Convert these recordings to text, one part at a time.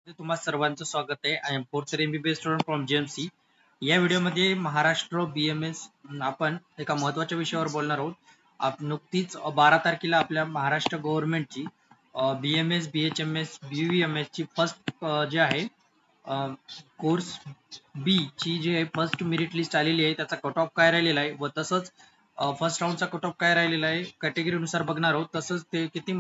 तुम्हा सर्वांचं स्वागत आहे. I am fourth year MBBS student from JMC. या व्हिडिओमध्ये महाराष्ट्र BMS आपण एका महत्त्वाच्या विषयावर बोलणार आहोत. नुकतीच 12 तारखेला आपल्या महाराष्ट्र गव्हर्नमेंटची BMS, BHMS, BVMS ची फर्स्ट जे आहे कोर्स बी ची जी आहे फर्स्ट मेरिट लिस्ट आलेली आहे. त्याचा कट ऑफ काय राहिलेला आहे व तसंच फर्स्ट राऊंडचा कट ऑफ काय राहिलेला आहे कॅटेगरीनुसार बघणार आहोत. तसंच ते किती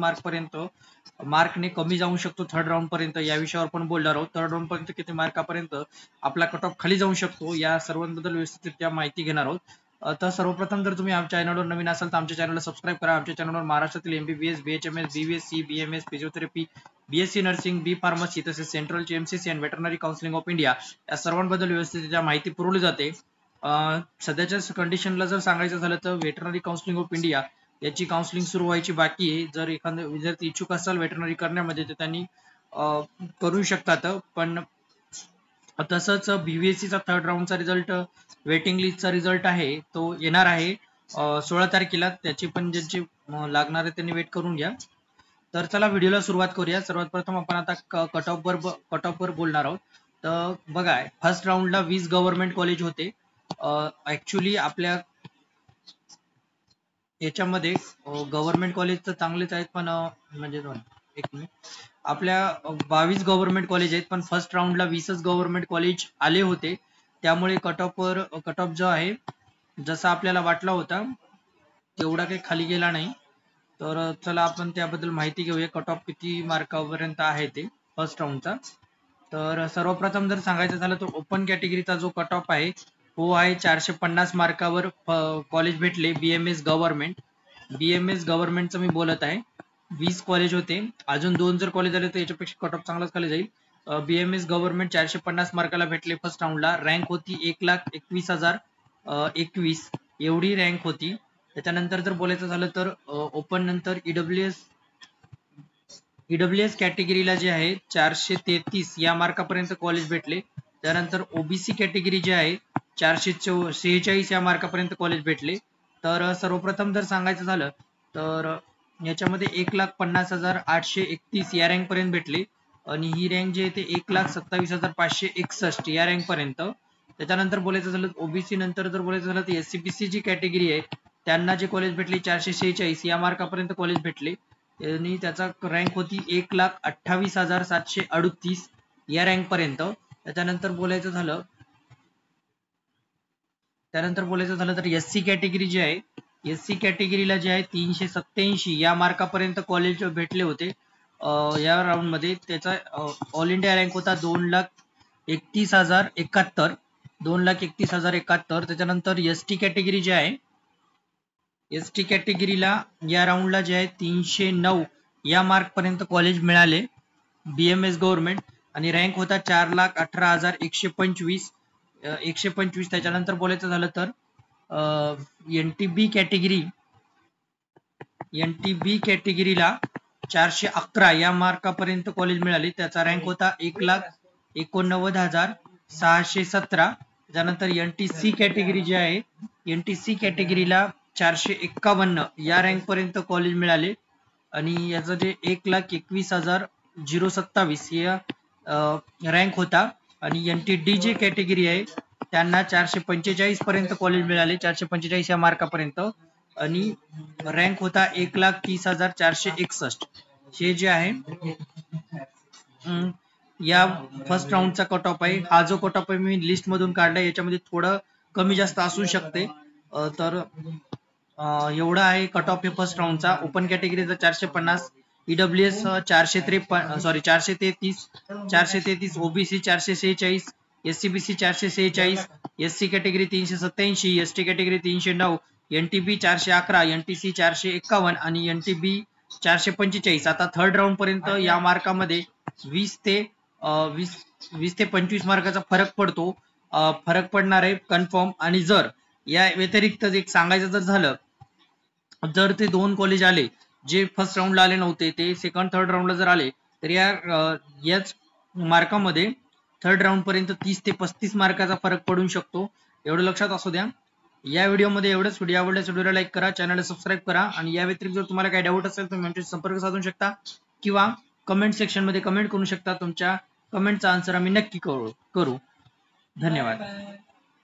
मार्कने कमी जाऊ शकतो थर्ड राऊंड पर्यंत या विषयावर पण बोलणार आहोत. थर्ड राऊंड पर्यंत किती मार्कापर्यंत आपला कट ऑफ खाली जाऊ शकतो या सर्वांबद्दल व्यवस्थितरित्या माहिती घेणार आहोत. तर सर्वप्रथम जर तुम्ही आमच्या चॅनलवर नवीन असाल तर आमच्या चॅनलला सबस्क्राईब करा. आमच्या चॅनलवर महाराष्ट्रातील MBBS, BHMS, BVSC, BMS, physiotherapy, BSc nursing, B pharmacy तसेच सेंट्रलची MCC आणि वेटरनरी काउन्सिलिंग ऑफ इंडिया या सर्वांबद्दल व्यवस्थितरित्या माहिती पुरवली जाते. सध्याच्या कंडिशनला जर सांगायचं झालं तर वेटरनरी काउन्सिलिंग ऑफ इंडिया याची काउन्सिलिंग सुरू व्हायची बाकी आहे. जर एखादा विद्यार्थी इच्छुक असाल वेटरनरी करण्यामध्ये तर त्यांनी करू शकतात. पण तसंच BVSC चा थर्ड राऊंडचा रिझल्ट वेटिंग लिस्टचा रिझल्ट आहे तो येणार आहे 16 तारखेला. त्याची पण ज्यांची लागणार आहे त्यांनी वेट करून घ्या. तर चला व्हिडिओला सुरुवात करूया. सर्वात प्रथम आपण आता कट ऑफ वर बोलणार आहोत. तर बघा फर्स्ट राऊंडला 20 गव्हर्नमेंट कॉलेज होते. ऍक्च्युली आपल्या याच्यामध्ये गव्हर्नमेंट कॉलेज तर चांगलेच आहेत पण म्हणजे एक मिनिट आपल्या 22 गव्हर्नमेंट कॉलेज आहेत पण फर्स्ट राऊंडला 20च गव्हर्नमेंट कॉलेज आले होते. त्यामुळे कट ऑफ जो आहे जसा आपल्याला वाटला होता तेवढा काही खाली गेला नाही. तर चला आपण त्याबद्दल माहिती घेऊया कट ऑफ किती मार्कापर्यंत आहे ते फर्स्ट राऊंडचा. तर सर्वप्रथम जर सांगायचं झालं तर ओपन कॅटेगरीचा जो कट ऑफ आहे तो आहे 450 मार्कावर कॉलेज भेटले. BMS गव्हर्नमेंटचं मी बोलत आहे. 20 कॉलेज होते, अजून 2 जर कॉलेज आले तर याच्यापेक्षा कट ऑफ चांगलाच खाली जाईल. BMS गव्हर्नमेंट 450 मार्काला भेटले फर्स्ट राऊंडला. रँक होती 1,21,021 एवढी रँक होती. त्याच्यानंतर जर बोलायचं झालं तर ओपन नंतर ईडब्ल्यूएस कॅटेगरीला जे आहे 433 या मार्कापर्यंत कॉलेज भेटले. त्यानंतर OBC कॅटेगरी जे आहे 446 या मार्कापर्यंत कॉलेज भेटले. तर सर्वप्रथम जर सांगायचं झालं तर याच्यामध्ये 1,50,831 या रँक पर्यंत भेटले आणि ही रँक जी आहे ते 1,27,561 या रँक पर्यंत. त्याच्यानंतर बोलायचं झालं OBC नंतर जर बोलायचं झालं तर SCBC जी कॅटेगरी आहे त्यांना जे कॉलेज भेटले 446 या मार्कापर्यंत कॉलेज भेटले आणि त्याचा रँक होती 1,28,738 या रँक पर्यंत. त्यानंतर बोलायचं झालं तर SC कॅटेगरी जी आहे SC कॅटेगरीला जे आहे 387 या मार्कापर्यंत कॉलेज भेटले होते या राऊंड मध्ये. त्याचा ऑल इंडिया रँक होता 2,31,071. त्याच्यानंतर ST कॅटेगरी जे आहे ST कॅटेगरीला या राऊंडला जे आहे 309 या मार्क पर्यंत कॉलेज मिळाले BMS गव्हर्नमेंट आणि रँक होता 4,18,125. त्याच्यानंतर बोलायचं झालं तर NTB कॅटेगरीला 411 या मार्कापर्यंत कॉलेज मिळाले. त्याचा रँक होता 1,89,617. त्यानंतर NTC कॅटेगरी जे आहे NTC कॅटेगरीला 451 या रँक पर्यंत कॉलेज मिळाले आणि याचं जे 1,21,027 या रँक होता. आणि NTD जे कॅटेगरी आहे त्यांना 445 पर्यंत कॉलेज मिळाले 445 या मार्कापर्यंत आणि रँक होता 1,30,461. हे जे आहे या फर्स्ट राऊंडचा कट ऑफ आहे. हा जो कट ऑफ आहे मी लिस्ट मधून काढलाय याच्यामध्ये थोडं कमी जास्त असू शकते. तर एवढा आहे कट ऑफ हे फर्स्ट राऊंडचा. ओपन कॅटेगरीचा 450, EWS 433, OBC 446, SCBC 446, SC category 387, ST category 309, NTB 411, NTC 451 आणि NTB 445. आता थर्ड राऊंड पर्यंत या मार्कामध्ये 20 ते 25 मार्काचा फरक पडतो. फरक पडणार आहे कन्फर्म. आणि जर या व्यतिरिक्त एक सांगायचं जर झालं जर ते 2 कॉलेज आले जे फर्स्ट राऊंडला आले नव्हते ते सेकंड थर्ड राऊंडला जर आले तर याच मार्कामध्ये थर्ड राऊंड पर्यंत 30 ते 35 मार्काचा फरक पडू शकतो. एवढं लक्षात असू द्या. या व्हिडिओमध्ये एवढंच. व्हिडिओ आवडल्यास व्हिडिओला लाईक करा, चॅनलला सबस्क्राईब करा आणि या व्यतिरिक्त जर तुम्हाला काही डाऊट असेल तर आमच्याशी संपर्क साधू शकता किंवा कमेंट सेक्शन मध्ये कमेंट करू शकता. तुमच्या कमेंटचा आन्सर आम्ही नक्की करू. धन्यवाद.